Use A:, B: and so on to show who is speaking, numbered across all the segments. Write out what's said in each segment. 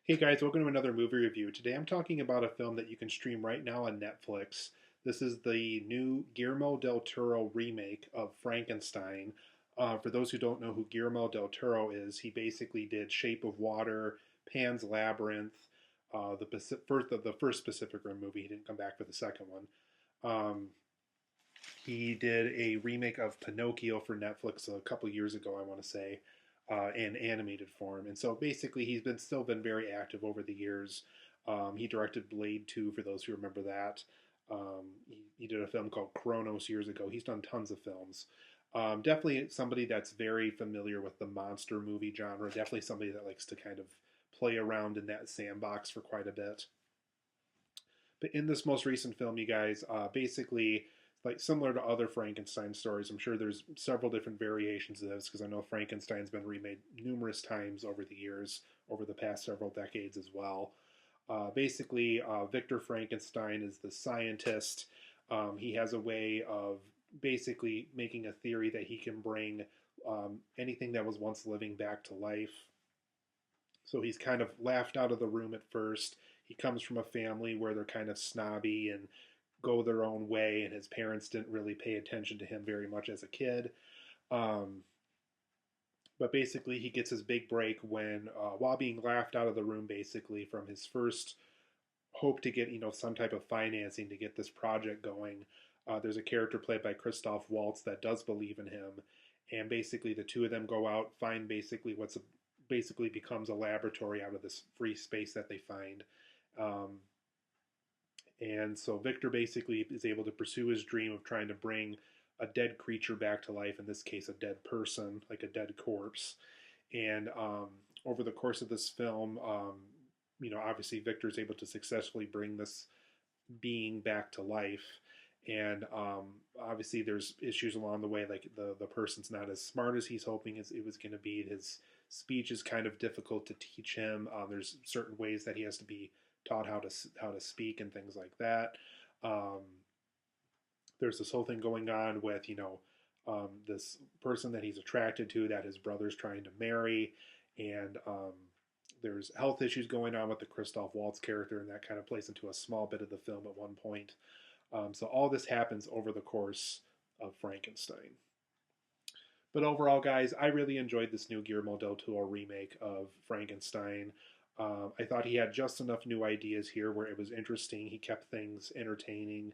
A: Hey guys, welcome to another movie review. Today I'm talking about a film that you can stream right now on Netflix. This is the new Guillermo Del Toro remake of Frankenstein. For those who don't know who Guillermo Del Toro is, he basically did Shape of Water, Pan's Labyrinth, the first Pacific Rim movie. He didn't come back for the second one. Um, he did a remake of Pinocchio for Netflix a couple years ago, I want to say, in animated form. And so basically, still been very active over the years. He directed Blade 2, for those who remember that. He did a film called Kronos years ago. He's done tons of films. Definitely somebody that's very familiar with the monster movie genre. Definitely somebody that likes to kind of play around in that sandbox for quite a bit. But in this most recent film, you guys, basically, like similar to other Frankenstein stories, I'm sure there's several different variations of this because I know Frankenstein's been remade numerous times over the years, over the past several decades as well. Victor Frankenstein is the scientist. He has a way of basically making a theory that he can bring anything that was once living back to life. So he's kind of laughed out of the room at first. He comes from a family where they're kind of snobby and go their own way, and his parents didn't really pay attention to him very much as a kid. Um, but basically, he gets his big break while being laughed out of the room, basically from his first hope to get some type of financing to get this project going. There's a character played by Christoph Waltz that does believe in him, and basically the two of them go out, find basically becomes a laboratory out of this free space that they find. Um, and so Victor basically is able to pursue his dream of trying to bring a dead creature back to life, in this case, a dead person, like a dead corpse. And over the course of this film, obviously Victor is able to successfully bring this being back to life. And obviously, there's issues along the way, like the person's not as smart as he's hoping it was going to be. His speech is kind of difficult to teach him. There's certain ways that he has to be taught how to speak and things like that. Um, there's this whole thing going on with this person that he's attracted to that his brother's trying to marry, and there's health issues going on with the Christoph Waltz character, and that kind of plays into a small bit of the film at one point. So all this happens over the course of Frankenstein. But overall, guys, I really enjoyed this new Guillermo del Toro remake of Frankenstein. I thought he had just enough new ideas here where it was interesting. He kept things entertaining.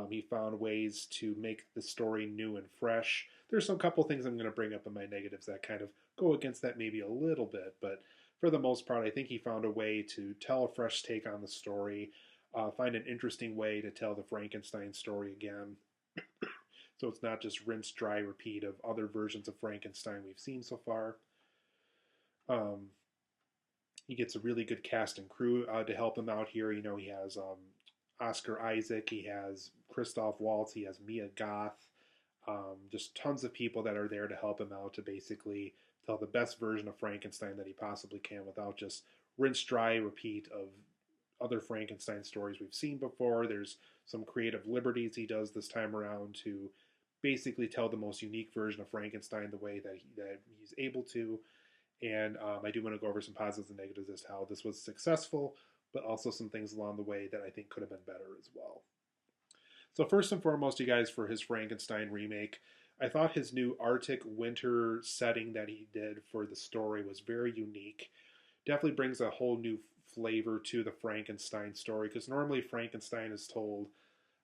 A: He found ways to make the story new and fresh. There's some couple things I'm going to bring up in my negatives that kind of go against that maybe a little bit, but for the most part, I think he found a way to tell a fresh take on the story, find an interesting way to tell the Frankenstein story again. So it's not just rinse, dry, repeat of other versions of Frankenstein we've seen so far. Um, he gets a really good cast and crew to help him out here. He has Oscar Isaac, he has Christoph Waltz, he has Mia Goth, just tons of people that are there to help him out to basically tell the best version of Frankenstein that he possibly can without just rinse, dry, repeat of other Frankenstein stories we've seen before. There's some creative liberties he does this time around to basically tell the most unique version of Frankenstein the way that he's able to. And I do want to go over some positives and negatives as to how this was successful, but also some things along the way that I think could have been better as well. So first and foremost, you guys, for his Frankenstein remake, I thought his new Arctic winter setting that he did for the story was very unique. Definitely brings a whole new flavor to the Frankenstein story because normally Frankenstein is told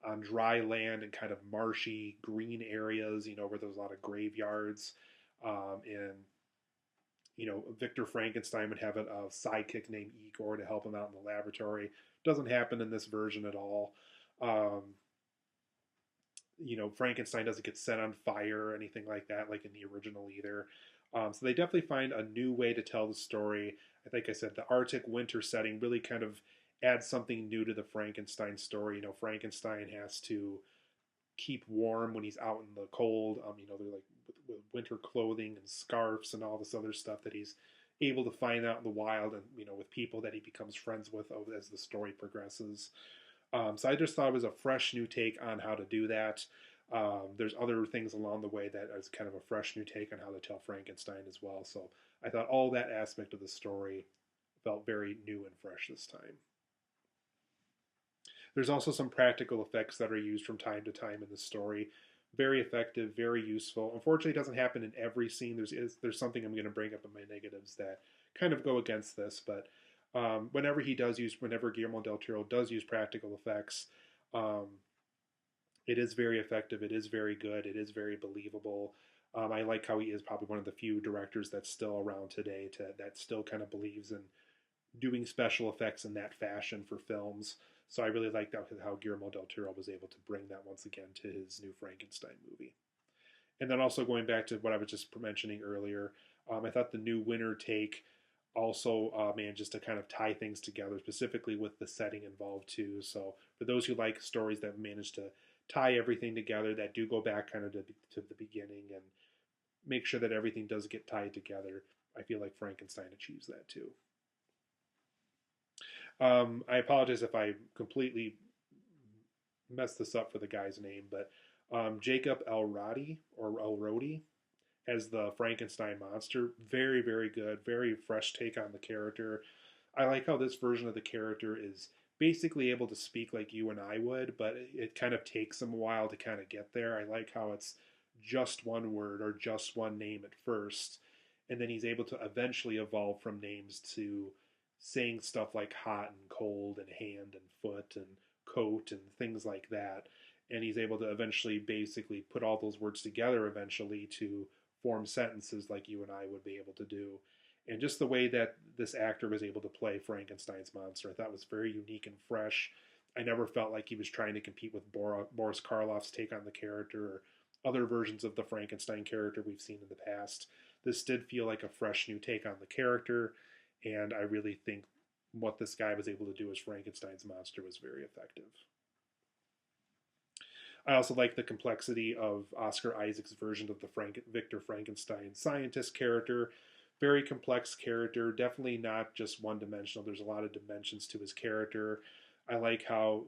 A: on dry land and kind of marshy green areas, where there's a lot of graveyards. And Victor Frankenstein would have a sidekick named Igor to help him out in the laboratory. Doesn't happen in this version at all. Frankenstein doesn't get set on fire or anything like that, like in the original either. So they definitely find a new way to tell the story. I think I said the Arctic winter setting really kind of adds something new to the Frankenstein story. Frankenstein has to keep warm when he's out in the cold. They're like with winter clothing and scarves and all this other stuff that he's able to find out in the wild, and with people that he becomes friends with as the story progresses. So I just thought it was a fresh new take on how to do that. There's other things along the way that is kind of a fresh new take on how to tell Frankenstein as well. So I thought all that aspect of the story felt very new and fresh this time. There's also some practical effects that are used from time to time in the story. Very effective, very useful. Unfortunately, it doesn't happen in every scene. There's something I'm going to bring up in my negatives that kind of go against this, but whenever Guillermo Del Toro does use practical effects, um, it is very effective. It is very good. It is very believable. I like how he is probably one of the few directors that's still around today that still kind of believes in doing special effects in that fashion for films. So I really like that how Guillermo del Toro was able to bring that once again to his new Frankenstein movie. And then also going back to what I was just mentioning earlier, I thought the new winter take also manages to kind of tie things together, specifically with the setting involved too. So for those who like stories that manage to tie everything together, that do go back kind of to the beginning and make sure that everything does get tied together, I feel like Frankenstein achieves that too. I apologize if I completely messed this up for the guy's name, but Jacob Elordi or Elrodi as the Frankenstein monster, very very good, very fresh take on the character. I like how this version of the character is basically able to speak like you and I would, but it kind of takes him a while to kind of get there. I like how it's just one word or just one name at first, and then he's able to eventually evolve from names to saying stuff like hot and cold and hand and foot and coat and things like that. And he's able to eventually basically put all those words together eventually to form sentences like you and I would be able to do. And just the way that this actor was able to play Frankenstein's monster, I thought was very unique and fresh. I never felt like he was trying to compete with Boris Karloff's take on the character or other versions of the Frankenstein character we've seen in the past. This did feel like a fresh new take on the character, and I really think what this guy was able to do as Frankenstein's monster was very effective. I also like the complexity of Oscar Isaac's version of the Victor Frankenstein scientist character. Very complex character, definitely not just one dimensional. There's a lot of dimensions to his character. I like how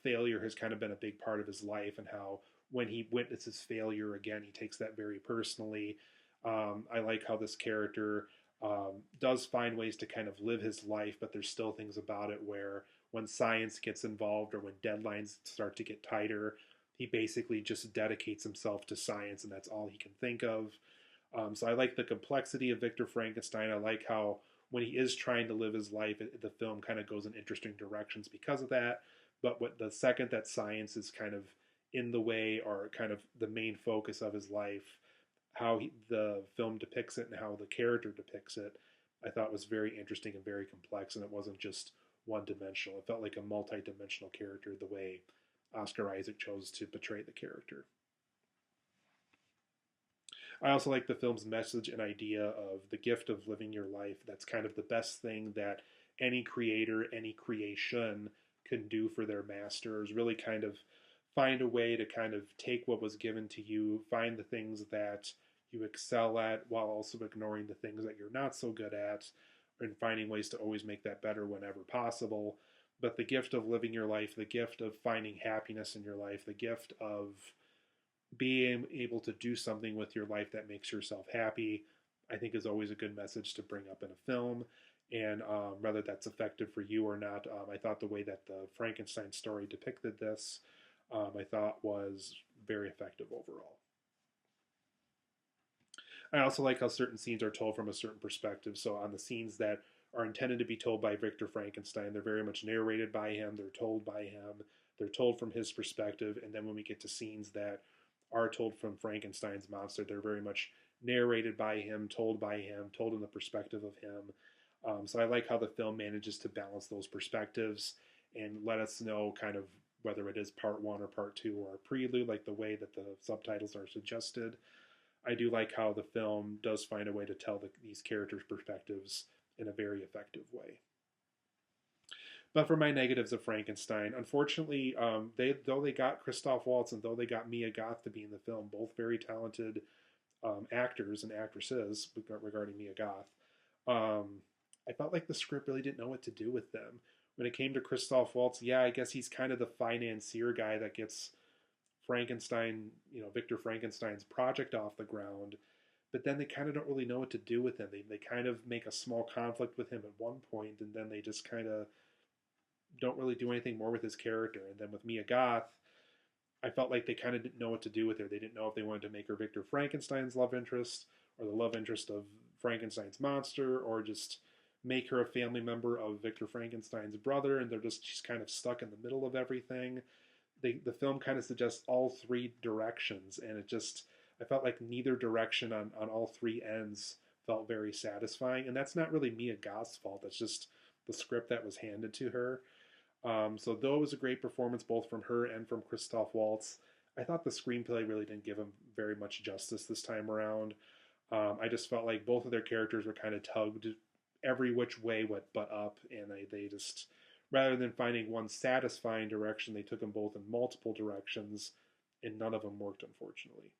A: failure has kind of been a big part of his life, and how when he witnesses failure again, he takes that very personally. I like how this character does find ways to kind of live his life, but there's still things about it where when science gets involved or when deadlines start to get tighter, he basically just dedicates himself to science and that's all he can think of. So I like the complexity of Victor Frankenstein. I like how when he is trying to live his life, the film kind of goes in interesting directions because of that. But the second that science is kind of in the way or kind of the main focus of his life, the film depicts it and how the character depicts it, I thought was very interesting and very complex, and it wasn't just one dimensional. It felt like a multi-dimensional character the way Oscar Isaac chose to portray the character. I also like the film's message and idea of the gift of living your life. That's kind of the best thing that any creator, any creation can do for their masters. Really kind of find a way to kind of take what was given to you, find the things that you excel at while also ignoring the things that you're not so good at, and finding ways to always make that better whenever possible. But the gift of living your life, the gift of finding happiness in your life, the gift of being able to do something with your life that makes yourself happy, I think is always a good message to bring up in a film. And whether that's effective for you or not, I thought the way that the Frankenstein story depicted this, I thought was very effective overall. I also like how certain scenes are told from a certain perspective. So on the scenes that are intended to be told by Victor Frankenstein, they're very much narrated by him, they're told by him, they're told from his perspective. And then when we get to scenes that are told from Frankenstein's monster, they're very much narrated by him, told in the perspective of him. So I like how the film manages to balance those perspectives and let us know kind of whether it is part one or part two or a prelude, like the way that the subtitles are suggested. I do like how the film does find a way to tell these characters' perspectives in a very effective way. But for my negatives of Frankenstein, unfortunately, though they got Christoph Waltz and though they got Mia Goth to be in the film, both very talented actors and actresses regarding Mia Goth, I felt like the script really didn't know what to do with them. When it came to Christoph Waltz, yeah, I guess he's kind of the financier guy that gets Frankenstein, Victor Frankenstein's project off the ground. but then they kind of don't really know what to do with him. They kind of make a small conflict with him at one point, and then they just kind of don't really do anything more with his character. And then with Mia Goth, I felt like they kind of didn't know what to do with her. They didn't know if they wanted to make her Victor Frankenstein's love interest or the love interest of Frankenstein's monster, or just make her a family member of Victor Frankenstein's brother. And she's kind of stuck in the middle of everything. The film kind of suggests all three directions, and I felt like neither direction on all three ends felt very satisfying. And that's not really Mia Goth's fault. That's just the script that was handed to her. So though it was a great performance both from her and from Christoph Waltz, I thought the screenplay really didn't give him very much justice this time around. I just felt like both of their characters were kind of tugged every which way but up, and they just, rather than finding one satisfying direction, they took them both in multiple directions, and none of them worked, unfortunately.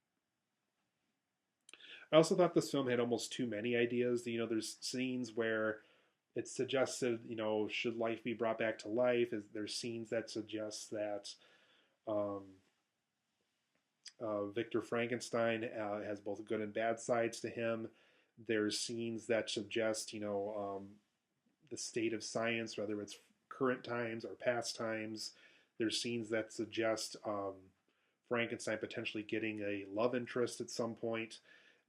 A: I also thought this film had almost too many ideas. There's scenes where it suggested, should life be brought back to life? There's scenes that suggest that um, Victor Frankenstein has both good and bad sides to him. There's scenes that suggest, the state of science, whether it's current times or past times. There's scenes that suggest Frankenstein potentially getting a love interest at some point.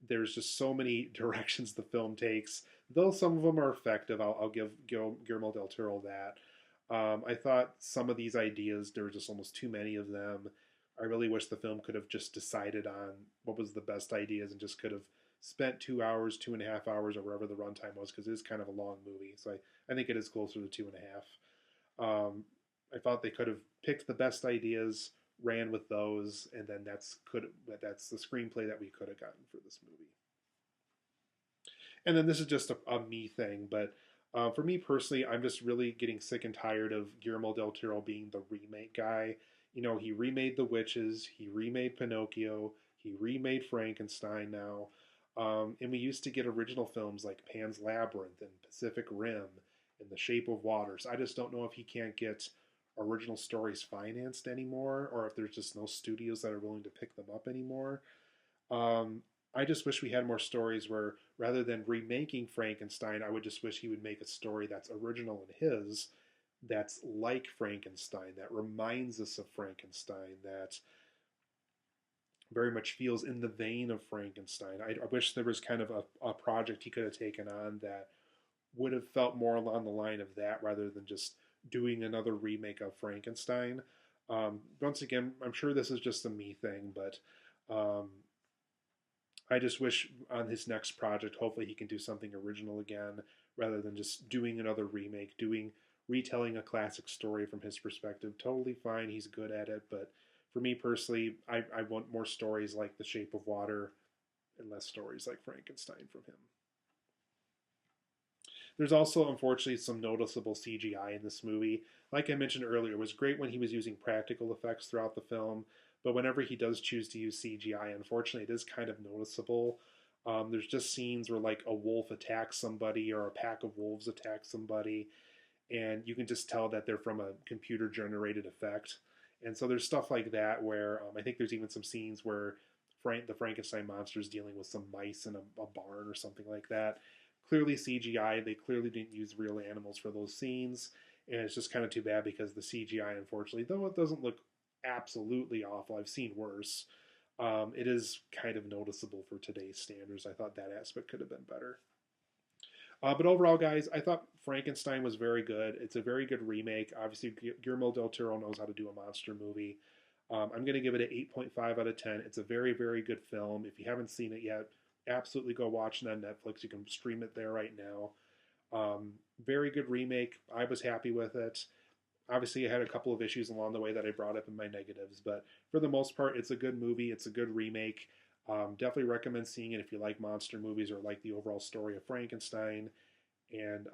A: There's just so many directions the film takes. Though some of them are effective, I'll give Guillermo Del Toro that. I thought some of these ideas, there were just almost too many of them. I really wish the film could have just decided on what was the best ideas and just could have spent 2 hours, 2.5 hours, or wherever the runtime was, because it is kind of a long movie. So I think it is closer to 2.5. I thought they could have picked the best ideas, ran with those, and then that's the screenplay that we could have gotten for this movie. And then this is just a me thing, but for me personally, I'm just really getting sick and tired of Guillermo del Toro being the remake guy. He remade The Witches, he remade Pinocchio, he remade Frankenstein now. And we used to get original films like Pan's Labyrinth and Pacific Rim and The Shape of Water. So I just don't know if he can't get original stories financed anymore, or if there's just no studios that are willing to pick them up anymore. I just wish we had more stories where, rather than remaking Frankenstein, I would just wish he would make a story that's original in his, that's like Frankenstein, that reminds us of Frankenstein, that very much feels in the vein of Frankenstein. I wish there was kind of a project he could have taken on that would have felt more along the line of that, rather than just doing another remake of Frankenstein. Once again, I'm sure this is just a me thing, but I just wish on his next project, hopefully he can do something original again, rather than just doing another remake, retelling a classic story from his perspective. Totally fine, he's good at it, but for me personally, I want more stories like The Shape of Water and less stories like Frankenstein from him. There's also, unfortunately, some noticeable CGI in this movie. Like I mentioned earlier, it was great when he was using practical effects throughout the film, but whenever he does choose to use CGI, unfortunately, it is kind of noticeable. There's just scenes where, like, a wolf attacks somebody or a pack of wolves attacks somebody, and you can just tell that they're from a computer-generated effect. And so there's stuff like that where I think there's even some scenes where the Frankenstein monster is dealing with some mice in a barn or something like that. Clearly CGI. They clearly didn't use real animals for those scenes, and it's just kind of too bad because the CGI, unfortunately, though it doesn't look absolutely awful, I've seen worse, it is kind of noticeable for today's standards. I thought that aspect could have been better. But overall, guys, I thought Frankenstein was very good. It's a very good remake. Obviously, Guillermo del Toro knows how to do a monster movie. I'm going to give it an 8.5 out of 10. It's a very, very good film. If you haven't seen it yet, absolutely go watch it on Netflix. You can stream it there right now. Very good remake. I was happy with it. Obviously, I had a couple of issues along the way that I brought up in my negatives, but for the most part, it's a good movie. It's a good remake. Definitely recommend seeing it if you like monster movies or like the overall story of Frankenstein. And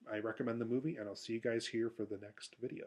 A: I recommend the movie, and I'll see you guys here for the next video.